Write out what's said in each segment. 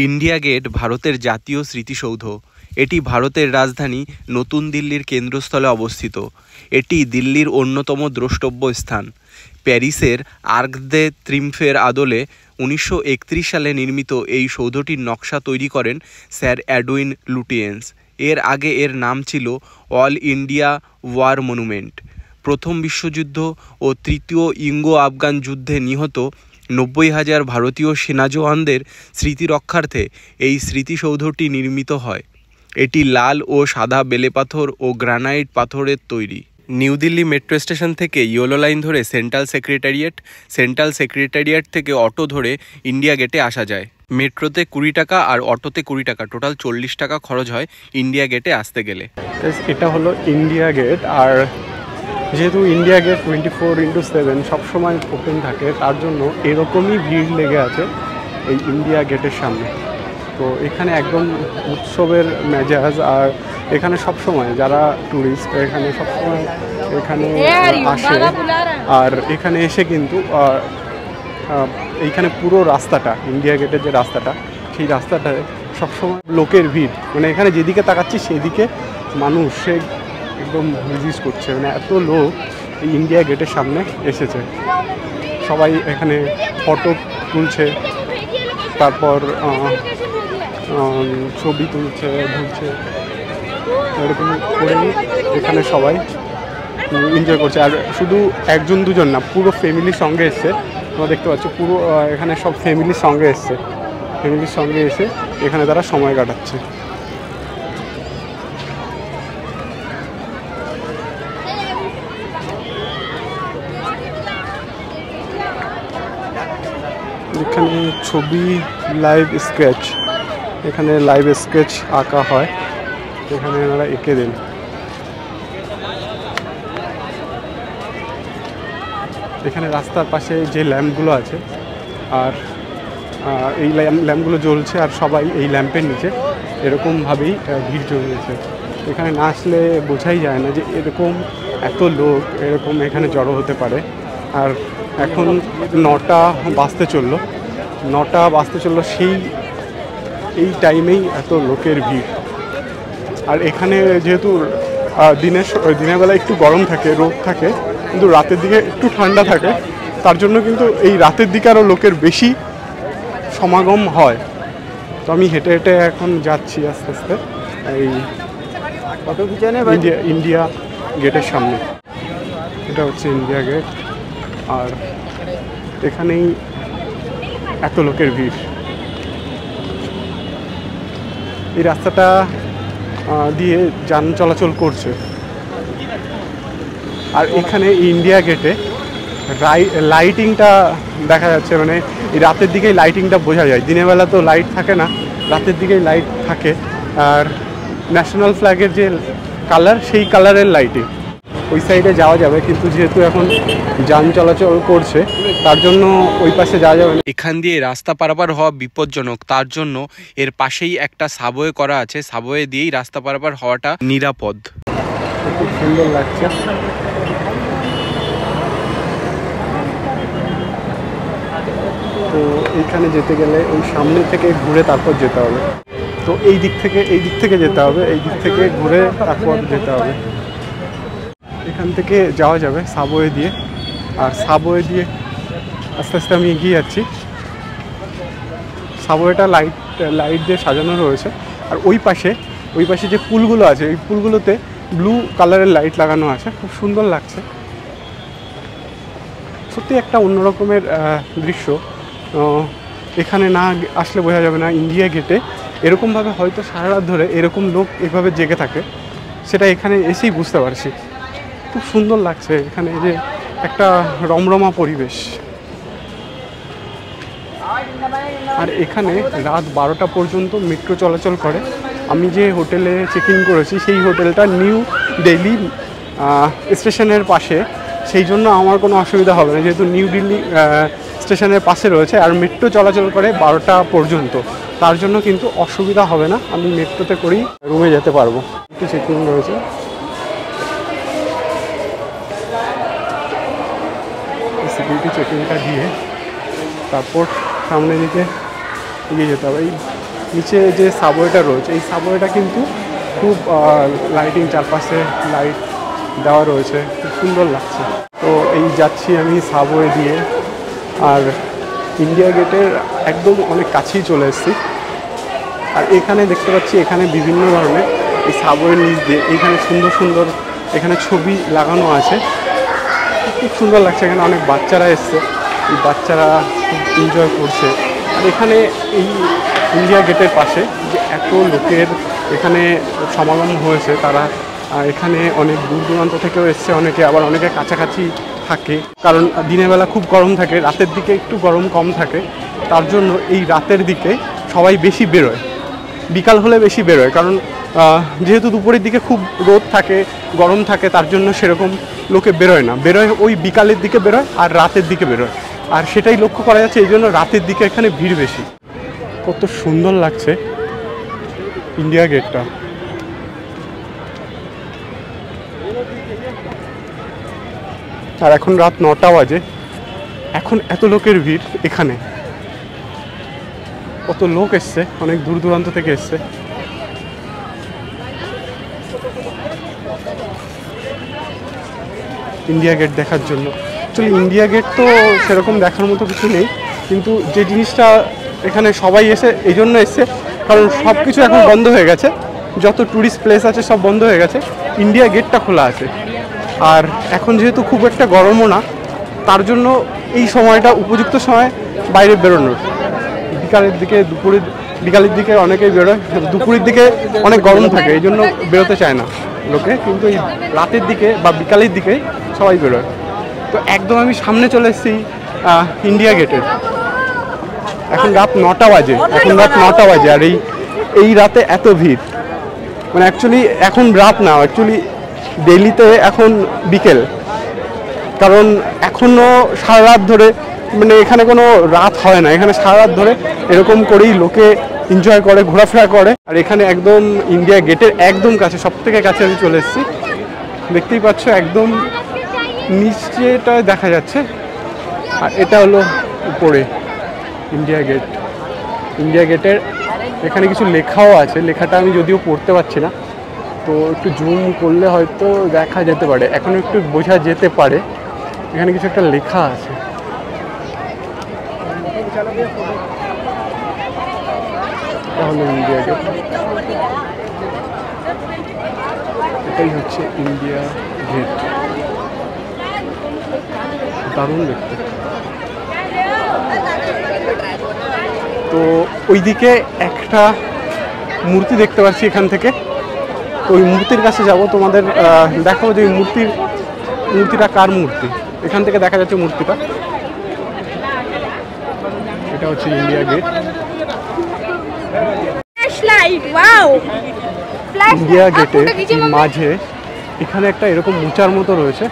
India gate ভারতের জাতীয় স্মৃতিসৌধ। এটি ভারতের রাজধানী নতুন দিল্লির কেন্দ্রস্থলে অবস্থিত। এটি দিল্লির অন্যতম দ্রষ্টব্য স্থান। প্যারিসের আর্ক দে ট্রিম্ফের আদলে 1931 সালে নির্মিত এই সৌধটির নকশা তৈরি করেন স্যার এডউইন লুটিয়েন্স। এর আগে এর নাম ছিল অল ইন্ডিয়া ওয়ার মনুমেন্ট। প্রথম বিশ্বযুদ্ধ ও তৃতীয় ইঙ্গো আফগান যুদ্ধে নিহত 90,000 ভারতীয় সেনা জওয়ানদের স্মৃতি রক্ষার্থে এই স্মৃতিসৌধটি নির্মিত হয়। এটি লাল ও সাদা বেলে পাথর ও গ্রানাইট পাথরের তৈরি। নিউ দিল্লি মেট্রো স্টেশন থেকে ইয়েলো লাইন ধরে সেন্ট্রাল সেক্রেটারিয়েট থেকে অটো ধরে ইন্ডিয়া গেটে আসা যায়। মেট্রোতে 20 টাকা আর অটোতে 20 টাকা, টোটাল 40 টাকা খরচ হয় ইন্ডিয়া গেটে আসতে গেলে। এটা হলো ইন্ডিয়া গেট। আর যেহেতু ইন্ডিয়া গেট 24/7 সবসময় ওপেন থাকে, তার জন্য এরকমই ভিড় লেগে আছে এই ইন্ডিয়া গেটের সামনে। তো এখানে একদম উৎসবের মেজাজ। আর এখানে সবসময় যারা ট্যুরিস্ট এখানে সবসময় এখানে আসে। আর এখানে এসে কিন্তু এইখানে পুরো রাস্তাটা, ইন্ডিয়া গেটের যে রাস্তাটা, সেই রাস্তাটায় সবসময় লোকের ভিড়। মানে এখানে যেদিকে তাকাচ্ছি সেদিকে মানুষ একদম ভিজিট করছে। মানে এত লোক এই ইন্ডিয়া গেটের সামনে এসেছে। সবাই এখানে ফটো তুলছে, তারপর ছবি তুলছে, ঘুরছে, এরকম করেই এখানে সবাই এনজয় করছে। আর শুধু একজন দুজন না, পুরো ফ্যামিলির সঙ্গে এসছে। তোমরা দেখতে পাচ্ছ পুরো এখানে সব ফ্যামিলির সঙ্গে এসছে। ফ্যামিলির সঙ্গে এসে এখানে তারা সময় কাটাচ্ছে। এখানে ছবি লাইভ স্কেচ, এখানে লাইভ স্কেচ আঁকা হয়, এখানে এনারা এঁকে দেন। এখানে রাস্তার পাশে যে ল্যাম্পগুলো আছে, আর এই ল্যাম্পগুলো জ্বলছে, আর সবাই এই ল্যাম্পের নিচে এরকমভাবেই ভিড় জমিয়েছে। এখানে না আসলে বোঝাই যায় না যে এরকম এত লোক এরকম এখানে জড়ো হতে পারে। আর এখন 9টা বাজতে চললো, এই টাইমেই এত লোকের ভিড়। আর এখানে যেহেতু দিনের বেলা একটু গরম থাকে, রোদ থাকে, কিন্তু রাতের দিকে একটু ঠান্ডা থাকে, তার জন্য কিন্তু এই রাতের দিকে আরও লোকের বেশি সমাগম হয়। তো আমি হেঁটে হেঁটে এখন যাচ্ছি আস্তে আস্তে এই ইন্ডিয়া গেটের সামনে। এটা হচ্ছে ইন্ডিয়া গেট। আর এখানেই এত লোকের ভিড়। এই রাস্তাটা দিয়ে যান চলাচল করছে। আর এখানে ইন্ডিয়া গেটে লাইটিংটা দেখা যাচ্ছে। মানে এই রাতের দিকেই লাইটিংটা বোঝা যায়। দিনের বেলা তো লাইট থাকে না, রাতের দিকেই লাইট থাকে। আর ন্যাশনাল ফ্ল্যাগের যে কালার, সেই কালারের লাইটিং। ওই সাইডে যাওয়া যাবে, কিন্তু যেহেতু এখন যান চলাচল করছে তার জন্য ওই পাশে যাওয়া যাবে না। এখান দিয়ে রাস্তা পারাপার হওয়া বিপজ্জনক, তার জন্য এর পাশেই একটা সাবওয়ে করা আছে। সাবওয়ে দিয়েই রাস্তা পারাপার হওয়াটা নিরাপদ। খুব সুন্দর লাগছে। তো এইখানে যেতে গেলে ওই সামনে থেকে ঘুরে তারপর যেতে হবে। তো এই দিক থেকে যেতে হবে, এই দিক থেকে ঘুরে তারপর যেতে হবে। এখান থেকে যাওয়া যাবে সাবওয়ে দিয়ে। আর সাবওয়ে দিয়ে আস্তে আস্তে আমি এগিয়ে যাচ্ছি। সাবওয়েটা লাইট দিয়ে সাজানো রয়েছে। আর ওই পাশে যে পুলগুলো আছে, এই পুলগুলোতে ব্লু কালারের লাইট লাগানো আছে। খুব সুন্দর লাগছে, সত্যি একটা অন্যরকমের দৃশ্য। এখানে না আসলে বোঝা যাবে না ইন্ডিয়া গেটে এরকমভাবে হয়তো সারা রাত ধরে এরকম লোক এভাবে জেগে থাকে, সেটা এখানে এসেই বুঝতে পারছি। খুব সুন্দর লাগছে এখানে, যে একটা রমরমা পরিবেশ। আর এখানে রাত 12টা পর্যন্ত মেট্রো চলাচল করে। আমি যে হোটেলে চেক ইন করেছি সেই হোটেলটা নিউ দিল্লি স্টেশনের পাশে, সেই জন্য আমার কোনো অসুবিধা হবে না, যেহেতু নিউ দিল্লি স্টেশনের পাশে রয়েছে। আর মেট্রো চলাচল করে 12টা পর্যন্ত, তার জন্য কিন্তু অসুবিধা হবে না। আমি মেট্রোতে করেই রুমে যেতে পারবো। একটু চেক ইন রয়েছে। সিকিউরিটি চেকিংটা দিয়ে তারপর সামনে দিকে এগিয়ে যেতে হবে। এই নিচে যে সাবওয়েটা রয়েছে এই সাবওয়েটা কিন্তু খুব লাইটিং, চারপাশে লাইট দেওয়া রয়েছে, খুব সুন্দর লাগছে। তো এই যাচ্ছি আমি সাবওয়ে দিয়ে, আর ইন্ডিয়া গেটের একদম অনেক কাছেই চলে এসেছি। আর এখানে দেখতে পাচ্ছি এখানে বিভিন্ন ধরনের এই সাবওয়ের নিচ দিয়ে এখানে সুন্দর সুন্দর এখানে ছবি লাগানো আছে, খুব সুন্দর লাগছে। এখানে অনেক বাচ্চারা এসছে, এই বাচ্চারা খুব এনজয় করছে। আর এখানে এই ইন্ডিয়া গেটের পাশে যে এত লোকের এখানে সমাগম হয়েছে, তারা এখানে অনেক দূর দূরান্ত থেকেও এসছে, অনেকে আবার অনেকে কাছাকাছি থাকে, কারণ দিনের বেলা খুব গরম থাকে, রাতের দিকে একটু গরম কম থাকে, তার জন্য এই রাতের দিকে সবাই বেশি বেরোয়, বিকাল হলে বেশি বেরোয়, কারণ যেহেতু দুপুরের দিকে খুব রোদ থাকে, গরম থাকে, তার জন্য সেরকম লোকে বেরোয় না, বেরোয় ওই বিকালের দিকে বেরোয় আর রাতের দিকে বেরোয়। আর সেটাই লক্ষ্য করা যাচ্ছে, এই জন্য রাতের দিকে এখানে ভিড় বেশি। কত সুন্দর লাগছে ইন্ডিয়া গেটটা। আর এখন রাত 9টা বাজে, এখন এত লোকের ভিড় এখানে, কত লোক এসছে, অনেক দূর দূরান্ত থেকে এসছে। ইন্ডিয়া গেট দেখার জন্য। অ্যাকচুয়ালি ইন্ডিয়া গেট তো সেরকম দেখার মতো কিছু নেই, কিন্তু যে জিনিসটা এখানে সবাই এসে এই জন্য এসছে, কারণ সব কিছু এখন বন্ধ হয়ে গেছে, যত ট্যুরিস্ট প্লেস আছে সব বন্ধ হয়ে গেছে, ইন্ডিয়া গেটটা খোলা আছে। আর এখন যেহেতু খুব একটা গরমও না, তার জন্য এই সময়টা উপযুক্ত সময় বাইরে বেরোনোর। বিকালের দিকে বিকালের দিকে অনেকেই বেরোয়, দুপুরের দিকে অনেক গরম থাকে, এই জন্য বেরোতে চায় না লোকে, কিন্তু এই রাতের দিকে বা বিকালের দিকে সবাই বেরোয়। তো একদম আমি সামনে চলে এসেছি ইন্ডিয়া গেটের। এখন রাত 9টা বাজে, আর এই রাতে এত ভিড়, মানে অ্যাকচুয়ালি এখন রাত না, অ্যাকচুয়ালি দিল্লিতে এখন বিকেল, কারণ এখনও সারা রাত ধরে, মানে এখানে কোনো রাত হয় না, এখানে সারা রাত ধরে এরকম করেই লোকে এনজয় করে, ঘোরাফেরা করে। আর এখানে একদম ইন্ডিয়া গেটের একদম কাছে, সব থেকে কাছে আমি চলে এসেছি, দেখতেই পাচ্ছ একদম নিচেটা দেখা যাচ্ছে, আর এটা হলো উপরে ইন্ডিয়া গেট। ইন্ডিয়া গেটের এখানে কিছু লেখাও আছে, লেখাটা আমি যদিও পড়তে পারছি না, তো একটু জুম করলে হয়তো দেখা যেতে পারে, এখনও একটু বোঝা যেতে পারে, এখানে কিছু একটা লেখা আছে। তাহলে ইন্ডিয়া গেট, এটাই হচ্ছে ইন্ডিয়া গেট, দারুণ দেখতে। তো ওইদিকে একটা মূর্তি দেখতে পাচ্ছি এখান থেকে, তো ওই মূর্তির কাছে যাব, তোমাদের দেখাবো যে মূর্তিটা কার মূর্তি। এখান থেকে দেখা যাচ্ছে মূর্তিটা, এটা হচ্ছে ইন্ডিয়া গেট। ইন্ডিয়া গেটের মাঝে এখানে একটা এরকম মোচার মতো রয়েছে,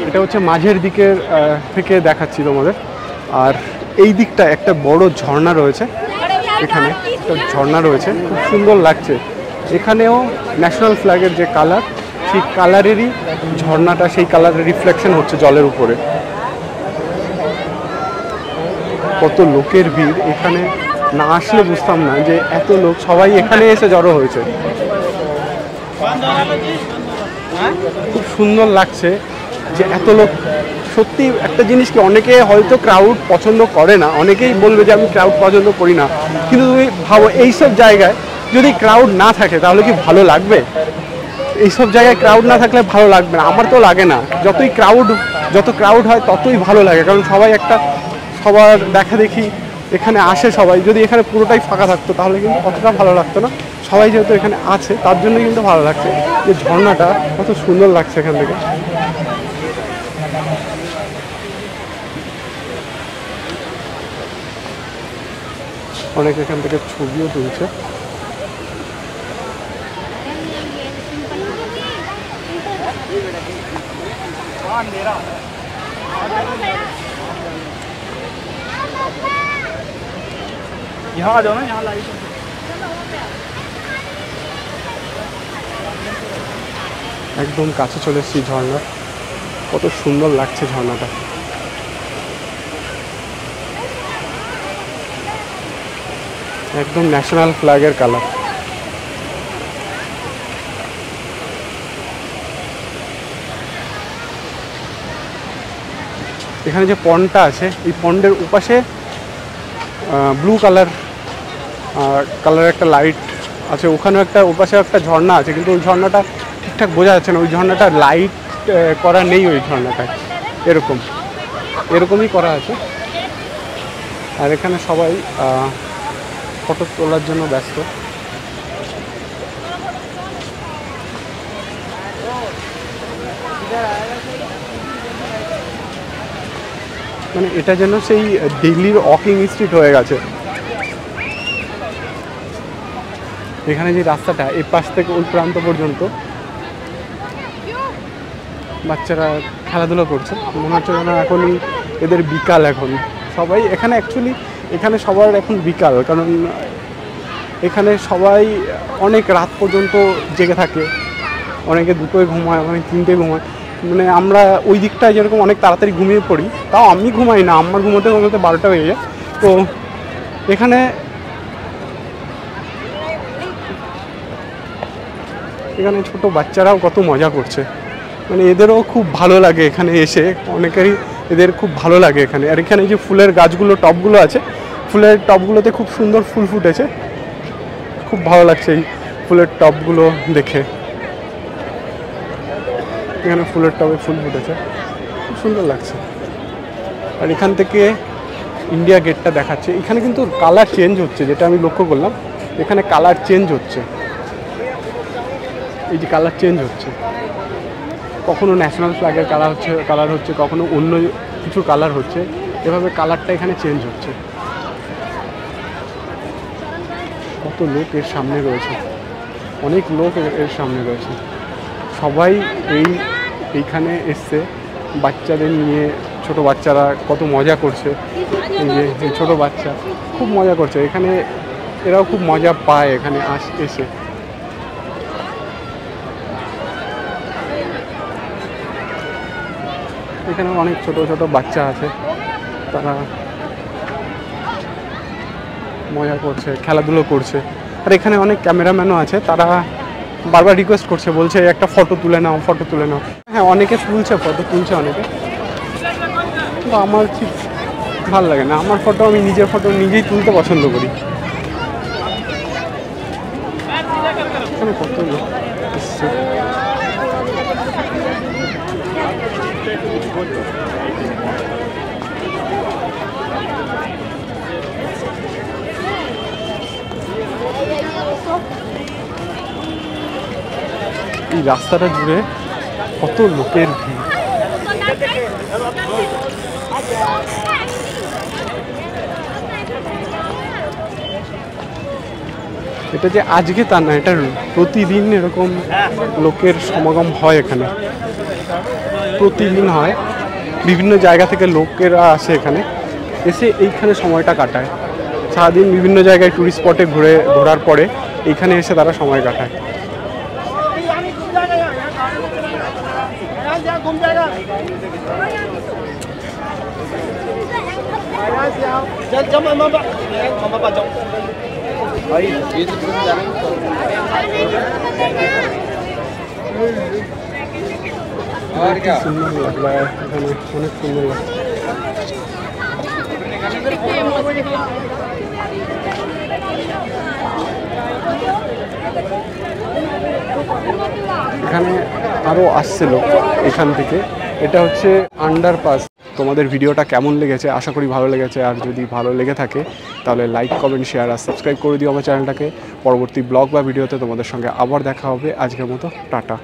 এটা হচ্ছে মাঝের দিকের থেকে দেখাচ্ছি তোমাদের। আর এই দিকটা একটা বড় ঝর্ণা রয়েছে, এখানে একটা ঝর্ণা রয়েছে, খুব সুন্দর লাগছে। এখানেও ন্যাশনাল ফ্ল্যাগের যে কালার, সেই কালারেরই ঝর্ণাটা, সেই কালারের রিফ্লেকশন হচ্ছে জলের উপরে। কত লোকের ভিড়, এখানে না আসলে বুঝতাম না যে এত লোক, সবাই এখানে এসে জড়ো হয়েছে। খুব সুন্দর লাগছে যে এত লোক। সত্যি একটা জিনিস কি, অনেকে হয়তো ক্রাউড পছন্দ করে না, অনেকেই বলবে যে আমি ক্রাউড পছন্দ করি না, কিন্তু তুমি ভাবো এইসব জায়গায় যদি ক্রাউড না থাকে তাহলে কি ভালো লাগবে? এইসব জায়গায় ক্রাউড না থাকলে ভালো লাগবে না, আমার তো লাগে না। যত ক্রাউড হয় ততই ভালো লাগে, কারণ সবাই একটা সবার দেখা দেখি এখানে আসে সবাই। যদি এখানে পুরোটাই ফাঁকা থাকতো তাহলে কিন্তু অতটা ভালো লাগতো না, সবাই যেহেতু এখানে আছে তার জন্য কিন্তু ভালো লাগছে। যে ঝর্ণাটা কত সুন্দর লাগছে এখান থেকে। অনেক এখান থেকে ছবিও তুলছে। यहाँ आ जाओ ना, यहाँ लाइट একদম কাছে চলে এসেছি ঝর্ণা। কত সুন্দর লাগছে ঝর্ণাটা। একদম ন্যাশনাল ফ্ল্যাগের কালার। এখানে যে পন্ডটা আছে এই পন্ডের উপাশে ব্লু কালার একটা লাইট আছে, ওখানেও একটা ওপাশে একটা ঝর্ণা আছে, কিন্তু ওই ঝর্ণাটা ঠিকঠাক বোঝা যাচ্ছে না, ওই ঝর্ণাটা লাইট করা নেই ওই ঝর্ণাটায়, এরকমই করা আছে। আর এখানে সবাই ফটো তোলার জন্য ব্যস্ত। মানে এটা যেন সেই দিল্লির ওয়াকিং স্ট্রিট হয়ে গেছে। এখানে যে রাস্তাটা এই পাশ থেকে ওই প্রান্ত পর্যন্ত বাচ্চারা খেলাধুলা করছে, মনে হচ্ছে যেন এখনই এদের বিকাল। এখন সবাই এখানে এখানে সবার এখন বিকাল, কারণ এখানে সবাই অনেক রাত পর্যন্ত জেগে থাকে, অনেকে 2টোয় ঘুমায়, অনেক 3টে ঘুমায়। মানে আমরা ওই দিকটায় যেরকম অনেক তাড়াতাড়ি ঘুমিয়ে পড়ি, তাও আমি ঘুমাই না, আমার ঘুমোতে 12টা হয়ে যায়। তো এখানে ছোট বাচ্চারাও কত মজা করছে, মানে এদেরও খুব ভালো লাগে এখানে এসে, অনেকেরই এদের খুব ভালো লাগে এখানে। আর এখানে যে ফুলের গাছগুলো, টবগুলো আছে, ফুলের টবগুলোতে খুব সুন্দর ফুল ফুটেছে, খুব ভালো লাগছে এই ফুলের টবগুলো দেখে। এখানে ফুলের টবে ফুল ফুটেছে, খুব সুন্দর লাগছে। আর এখান থেকে ইন্ডিয়া গেটটা দেখাচ্ছে। এখানে কিন্তু কালার চেঞ্জ হচ্ছে, যেটা আমি লক্ষ্য করলাম, এখানে কালার চেঞ্জ হচ্ছে, এই যে কালার চেঞ্জ হচ্ছে, কখনো ন্যাশনাল ফ্ল্যাগের কালার হচ্ছে, কখনো অন্য কিছু কালার হচ্ছে, এভাবে কালারটা এখানে চেঞ্জ হচ্ছে। কত লোক এর সামনে রয়েছে, অনেক লোক এর সামনে রয়েছে, সবাই এইখানে এসছে বাচ্চাদের নিয়ে। ছোট বাচ্চারা কত মজা করছে, এই যে ছোট বাচ্চা খুব মজা করছে এখানে, এরাও খুব মজা পায় এখানে এসে। এখানে অনেক ছোট ছোট বাচ্চা আছে, তারা মজা করছে, খেলাধুলো করছে। আর এখানে অনেক ক্যামেরাম্যানও আছে, তারা বারবার রিকোয়েস্ট করছে, বলছে একটা ফটো তুলে নাও। হ্যাঁ, অনেকে ফটো তুলছে অনেকে, কিন্তু আমার ঠিক ভালো লাগে না। আমার ফটো আমি নিজের ফটো নিজেই তুলতে পছন্দ করি। এখানে কত লোক এসছে, এই রাস্তাটা জুড়ে কত লোকের ভিড়। এটা যে আজকে তা না, এটা প্রতিদিন এরকম লোকের সমাগম হয় এখানে, প্রতিদিন হয়। বিভিন্ন জায়গা থেকে লোকেরা আসে এখানে, এসে এইখানে সময়টা কাটায়। সারাদিন বিভিন্ন জায়গায় টুরিস্ট স্পটে ঘোরার পরে এইখানে এসে তারা সময় কাটায়। সুন্দর লাগলো এখানে, অনেক সুন্দর লাগছে। এখানে আরও আসছে লোক এখান থেকে। এটা হচ্ছে আন্ডারপাস। তোমাদের ভিডিওটা কেমন লেগেছে? আশা করি ভালো লেগেছে। আর যদি ভালো লেগে থাকে তাহলে লাইক, কমেন্ট, শেয়ার আর সাবস্ক্রাইব করে দিও আমার চ্যানেলটাকে। পরবর্তী ব্লগ বা ভিডিওতে তোমাদের সঙ্গে আবার দেখা হবে। আজকের মতো টাটা।